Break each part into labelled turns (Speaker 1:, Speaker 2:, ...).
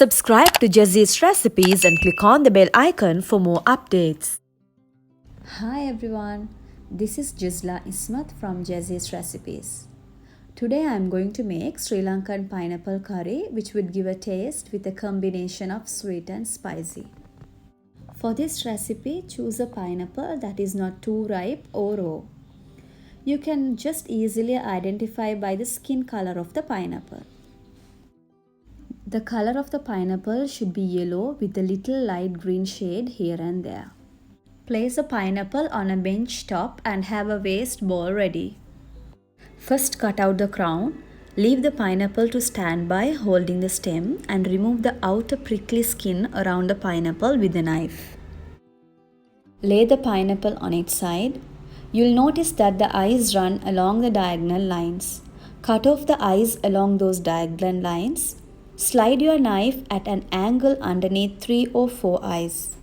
Speaker 1: Subscribe to Jazee's recipes and click on the bell icon for more updates.
Speaker 2: Hi everyone, this is Jazla Ismat from Jazee's recipes. Today I am going to make Sri Lankan pineapple curry, which would give a taste with a combination of sweet and spicy. For this recipe, choose a pineapple that is not too ripe or raw. You can just easily identify by the skin color of the pineapple. The color of the pineapple should be yellow with a little light green shade here and there. Place a pineapple on a bench top and have a waste bowl ready. First cut out the crown. Leave the pineapple to stand by holding the stem and remove the outer prickly skin around the pineapple with a knife. Lay the pineapple on its side. You'll notice that the eyes run along the diagonal lines. Cut off the eyes along those diagonal lines. Slide your knife at an angle underneath 3 or 4 eyes.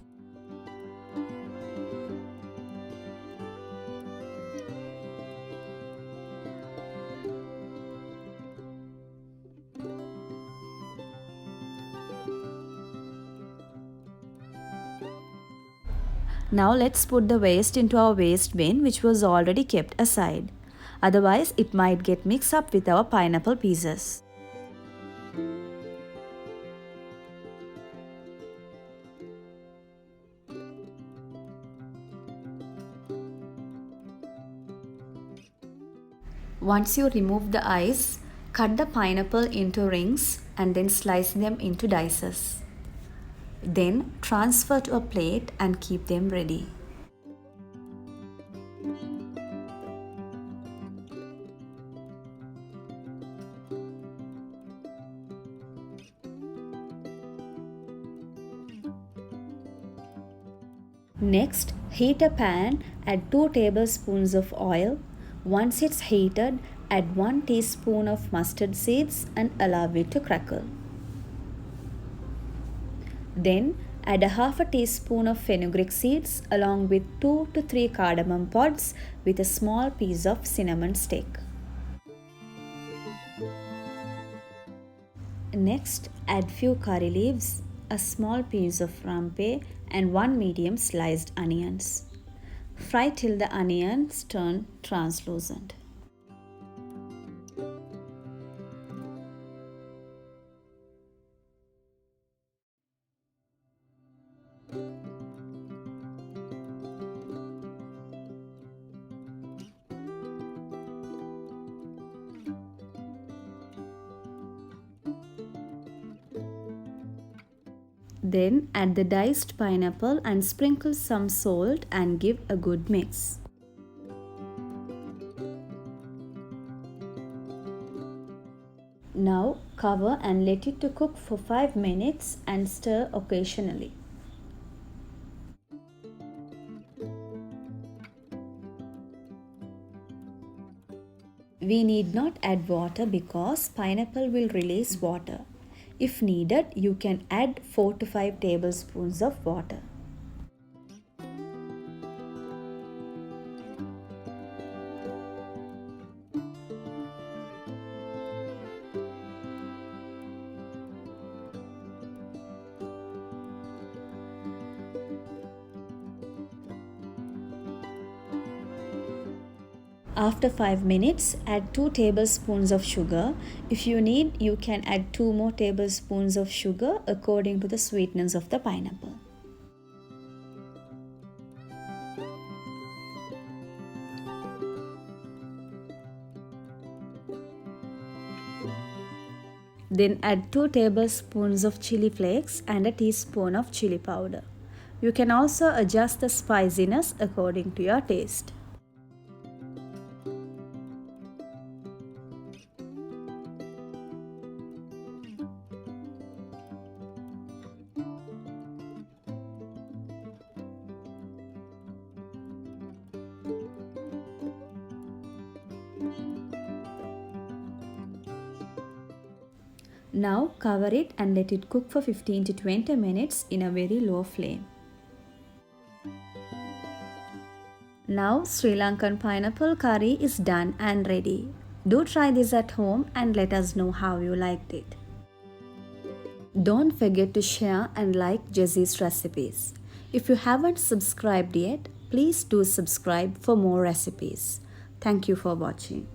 Speaker 2: Now let's put the waste into our waste bin, which was already kept aside. Otherwise, it might get mixed up with our pineapple pieces. Once you remove the eyes, cut the pineapple into rings and then slice them into dices. Then transfer to a plate and keep them ready. Next, heat a pan, add 2 tablespoons of oil. Once it's heated, add 1 teaspoon of mustard seeds and allow it to crackle. Then add a half a teaspoon of fenugreek seeds along with 2 to 3 cardamom pods with a small piece of cinnamon stick. Next, add few curry leaves, a small piece of rampe and 1 medium sliced onions. Fry till the onions turn translucent. Then add the diced pineapple and sprinkle some salt and give a good mix. Now cover and let it to cook for 5 minutes and stir occasionally. We need not add water because pineapple will release water. If needed, you can add 4 to 5 tablespoons of water. After 5 minutes, add 2 tablespoons of sugar. If you need, you can add 2 more tablespoons of sugar according to the sweetness of the pineapple. Then add 2 tablespoons of chili flakes and a teaspoon of chili powder. You can also adjust the spiciness according to your taste. Now cover it and let it cook for 15 to 20 minutes in a very low flame. Now Sri Lankan pineapple curry is done and ready. Do try this at home and let us know how you liked it. Don't forget to share and like Jazee's recipes. If you haven't subscribed yet, please do subscribe for more recipes. Thank you for watching.